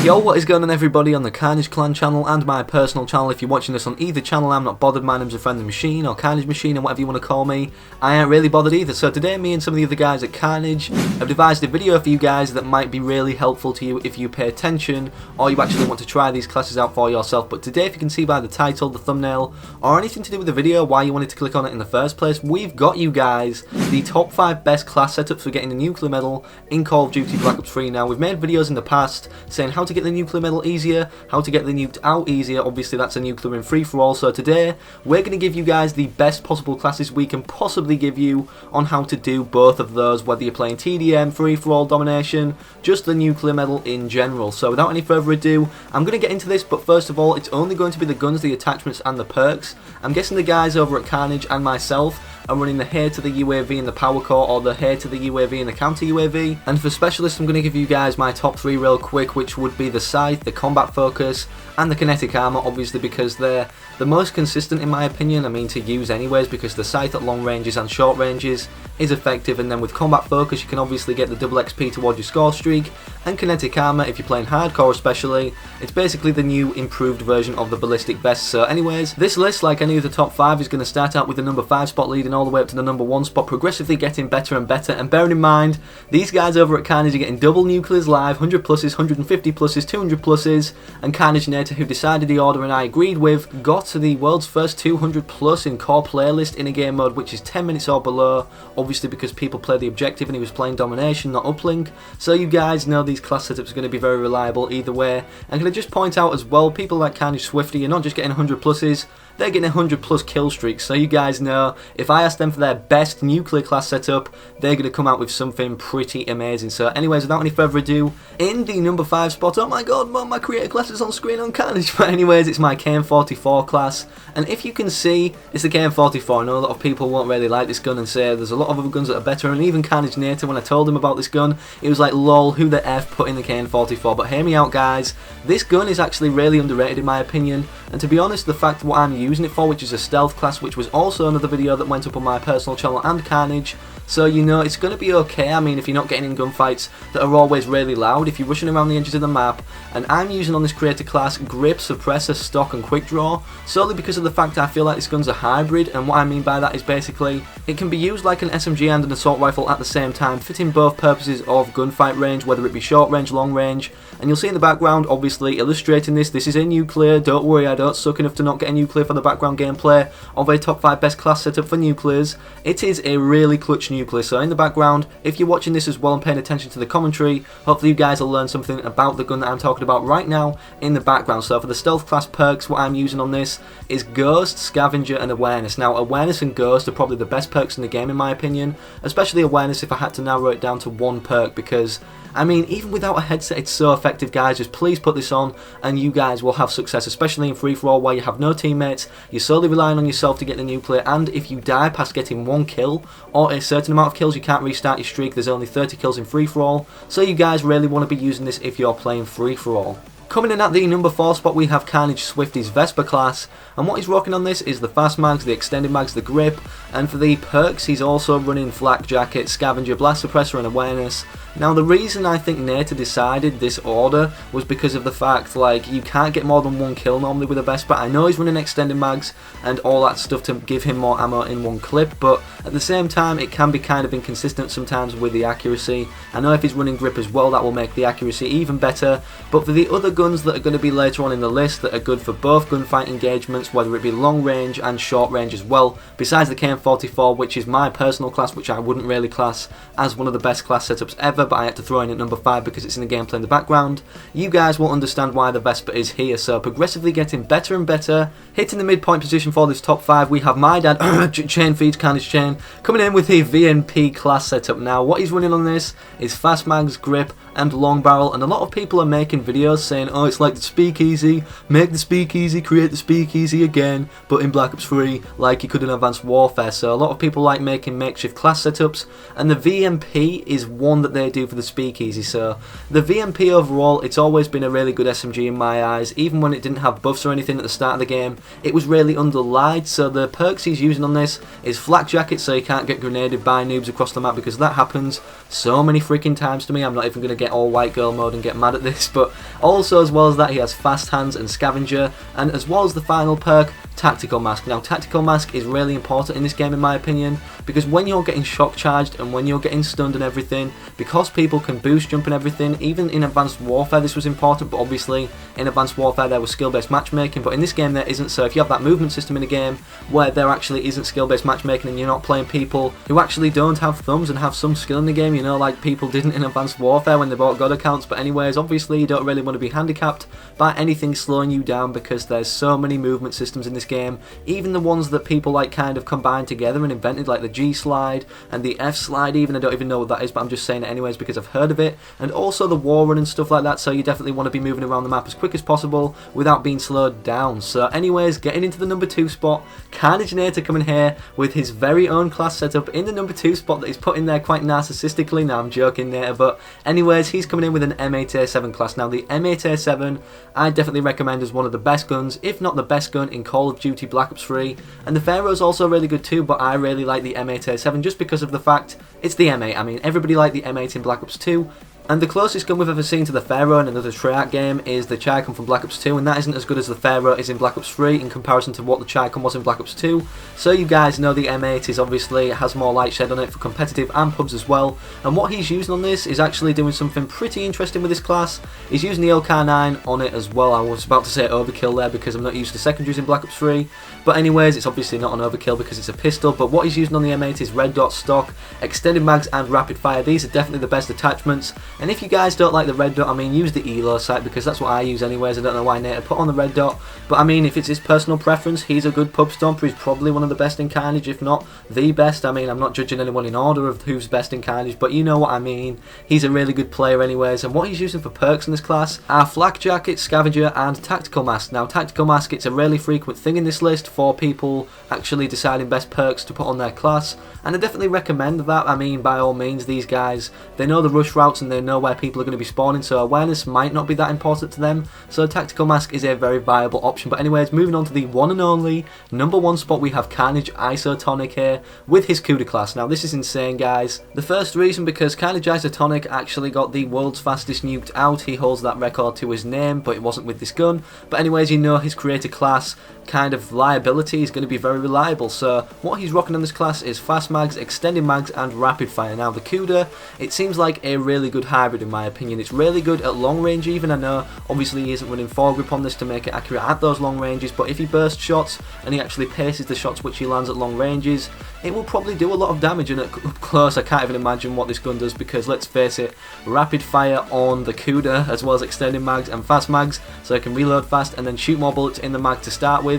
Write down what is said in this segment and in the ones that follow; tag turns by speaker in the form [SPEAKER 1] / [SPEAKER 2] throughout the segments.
[SPEAKER 1] Yo, what is going on everybody on the Carnage Clan channel and my personal channel. If you're watching this on either channel, I'm not bothered. My name's a friendly machine or Carnage Machine or whatever you want to call me. I ain't really bothered either. So today me and some of the other guys at Carnage have devised a video for you guys that might be really helpful to you if you pay attention or you actually want to try these classes out for yourself. But today, if you can see by the title, the thumbnail, or anything to do with the video, why you wanted to click on it in the first place, we've got you guys the top 5 best class setups for getting the nuclear medal in Call of Duty Black Ops 3. Now, we've made videos in the past saying how to get the nuclear medal easier, how to get the nuked out easier. Obviously that's a nuclear in free-for-all, so today we're going to give you guys the best possible classes we can possibly give you on how to do both of those, whether you're playing TDM, free-for-all, domination, just the nuclear medal in general. So without any further ado, I'm going to get into this, but first of all, it's only going to be the guns, the attachments and the perks. I'm guessing the guys over at Carnage and myself are running the hair to the UAV and the power core, or the hair to the UAV and the counter UAV. And for specialists, I'm going to give you guys my top 3 real quick, which would be the scythe, the combat focus, and the kinetic armor, obviously because they're the most consistent in my opinion. I mean, to use anyways, because the scythe at long ranges and short ranges is effective, and then with combat focus you can obviously get the double XP towards your score streak, and kinetic armor, if you're playing hardcore especially, it's basically the new improved version of the ballistic vest. So anyways, this list, like any of the top 5, is going to start out with the number 5 spot leading all the way up to the number 1 spot, progressively getting better and better. And bearing in mind, these guys over at Carnage are getting double nuclears live, 100 pluses, 150 pluses, 200 pluses, and Carnage Nator, who decided the order and I agreed with, got to the world's first 200 plus in core playlist in a game mode which is 10 minutes or below, obviously because people play the objective and he was playing domination, not uplink. So you guys know these class setups are going to be very reliable either way. And can I just point out as well, people like Carnage Swifty are not just getting 100 pluses, they're getting 100 plus kill streaks. So you guys know, if I ask them for their best nuclear class setup, they're going to come out with something pretty amazing. So anyways, without any further ado, in the number 5 spot, oh my god, Mom, my creator class is on screen on Carnage. But anyways, it's my KN44 class. And if you can see, it's the KN44. I know a lot of people won't really like this gun and say there's a lot of other guns that are better. And even Carnage Nator, when I told him about this gun, he was like, lol, who the F put in the KN44? But hear me out guys, this gun is actually really underrated in my opinion. And to be honest, the fact what I'm using it for, which is a stealth class, which was also another video that went up on my personal channel and Carnage, so you know it's going to be okay. I mean, if you're not getting in gunfights that are always really loud, if you're rushing around the edges of the map, and I'm using on this creator class grip, suppressor, stock and quick draw, solely because of the fact I feel like this gun's a hybrid. And what I mean by that is basically it can be used like an SMG and an assault rifle at the same time, fitting both purposes of gunfight range, whether it be short range, long range. And you'll see in the background, obviously illustrating this is a nuclear. Don't worry, I don't suck enough to not get a nuclear for the background gameplay of a top 5 best class setup for nuclears. It is a really clutch nuclear. So in the background, if you're watching this as well and paying attention to the commentary, hopefully you guys will learn something about the gun that I'm talking about right now in the background. So for the stealth class perks, what I'm using on this is Ghost, Scavenger and Awareness. Now Awareness and Ghost are probably the best perks in the game in my opinion, especially Awareness if I had to narrow it down to one perk, because I mean, even without a headset, it's so effective, guys. Just please put this on and you guys will have success, especially in free-for-all where you have no teammates, you're solely relying on yourself to get the nuclear, and if you die past getting 1 kill or a certain amount of kills, you can't restart your streak. There's only 30 kills in free-for-all, so you guys really want to be using this if you're playing free-for-all. Coming in at the number 4 spot, we have Carnage Swifty's Vesper class, and what he's rocking on this is the fast mags, the extended mags, the grip, and for the perks he's also running Flak Jacket, Scavenger, Blast Suppressor and Awareness. Now the reason I think Nator decided this order was because of the fact, like, you can't get more than 1 kill normally with a Vesper. I know he's running extended mags and all that stuff to give him more ammo in one clip, but at the same time it can be kind of inconsistent sometimes with the accuracy. I know if he's running grip as well, that will make the accuracy even better. But for the other guns that are going to be later on in the list that are good for both gunfight engagements, whether it be long range and short range as well, besides the KN44, which is my personal class, which I wouldn't really class as one of the best class setups ever, but I had to throw in at number 5 because it's in the gameplay in the background, you guys will understand why the Vesper is here. So progressively getting better and better. Hitting the midpoint position for this top 5, we have my dad, Chain Feeds, Carnage Chain, coming in with the VNP class setup. Now what he's running on this is fast mags, grip and long barrel, and a lot of people are making videos saying, oh, it's like the speakeasy, make the speakeasy, create the speakeasy again, but in Black Ops 3 like you could in Advanced Warfare. So a lot of people like making makeshift class setups, and the VMP is one that they do for the speakeasy. So the VMP overall, it's always been a really good SMG in my eyes. Even when it didn't have buffs or anything at the start of the game, it was really underlied. So the perks he's using on this is flak jacket, so you can't get grenaded by noobs across the map, because that happens so many freaking times to me. I'm not even going to get all white girl mode and get mad at this. But also, as well as that, he has fast hands and scavenger, and as well as the final perk, tactical mask. Now tactical mask is really important in this game in my opinion, because when you're getting shock charged and when you're getting stunned and everything, because people can boost jump and everything, even in Advanced Warfare this was important, but obviously in Advanced Warfare there was skill based matchmaking, but in this game there isn't. So if you have that movement system in a game where there actually isn't skill based matchmaking and you're not playing people who actually don't have thumbs and have some skill in the game, you know, like people didn't in Advanced Warfare when they bought God accounts. But anyways, obviously you don't really want to be handicapped by anything slowing you down, because there's so many movement systems in this game, even the ones that people like kind of combined together and invented, like the G slide and the F slide even. I don't even know what that is, but I'm just saying it anyways because I've heard of it. And also the wall run and stuff like that, so you definitely want to be moving around the map as quick as possible without being slowed down. So anyways, getting into the number 2 spot, Carnage Nater coming here with his very own class setup in the number 2 spot that he's put in there quite narcissistically. Now I'm joking Nater, but anyways, he's coming in with an M8A7 class. Now the M8A7 I definitely recommend as one of the best guns, if not the best gun in Call of Duty Black Ops 3, and the Pharaoh's also really good too, but I really like the M8A7 just because of the fact it's the M8. I mean, everybody liked the M8 in Black Ops 2, and the closest gun we've ever seen to the Pharaoh in another Treyarch game is the Chicon from Black Ops 2, and that isn't as good as the Pharaoh is in Black Ops 3 in comparison to what the Chicon was in Black Ops 2. So you guys know the M8 is obviously has more light shed on it for competitive and pubs as well, and what he's using on this is actually doing something pretty interesting with this class. He's using the LK9 on it as well. I was about to say overkill there because I'm not used to secondaries in Black Ops 3, but anyways, it's obviously not an overkill because it's a pistol. But what he's using on the M8 is red dot stock, extended mags and rapid fire. These are definitely the best attachments, and if you guys don't like the red dot, I mean, use the ELO sight because that's what I use anyways. I don't know why Nater put on the red dot, but I mean, if it's his personal preference, he's a good pub stomper. He's probably one of the best in Carnage, if not the best. I mean, I'm not judging anyone in order of who's best in Carnage, but you know what I mean. He's a really good player anyways, and what he's using for perks in this class are flak jacket, scavenger and tactical mask. Now tactical mask, it's a really frequent thing in this list for people actually deciding best perks to put on their class, and I definitely recommend that. I mean, by all means, these guys, they know the rush routes and they know where people are going to be spawning, so awareness might not be that important to them, so tactical mask is a very viable option. But anyways, moving on to the one and only number 1 spot, we have Carnage Isotonic here with his CUDA class. Now this is insane guys. The first reason, because Carnage Isotonic actually got the world's fastest nuked out. He holds that record to his name, but it wasn't with this gun. But anyways, you know his creator class kind of liability is going to be very reliable. So what he's rocking on this class is fast mags, extended mags and rapid fire. Now the CUDA, it seems like a really good hybrid in my opinion. It's really good at long range even. I know obviously he isn't running foregrip on this to make it accurate at those long ranges, but if he bursts shots and he actually paces the shots which he lands at long ranges, it will probably do a lot of damage. And up close I can't even imagine what this gun does, because let's face it, rapid fire on the CUDA as well as extended mags and fast mags, so I can reload fast and then shoot more bullets in the mag to start with.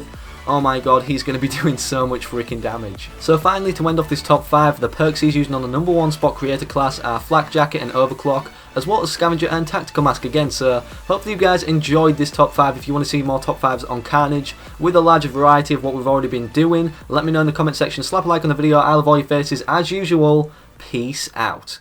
[SPEAKER 1] Oh my god, he's going to be doing so much freaking damage. So finally, to end off this top 5, the perks he's using on the number 1 spot creator class are flak jacket and overclock, as well as scavenger and tactical mask again. So hopefully you guys enjoyed this top 5. If you want to see more top 5s on Carnage with a larger variety of what we've already been doing, let me know in the comment section. Slap a like on the video. I love all your faces as usual. Peace out.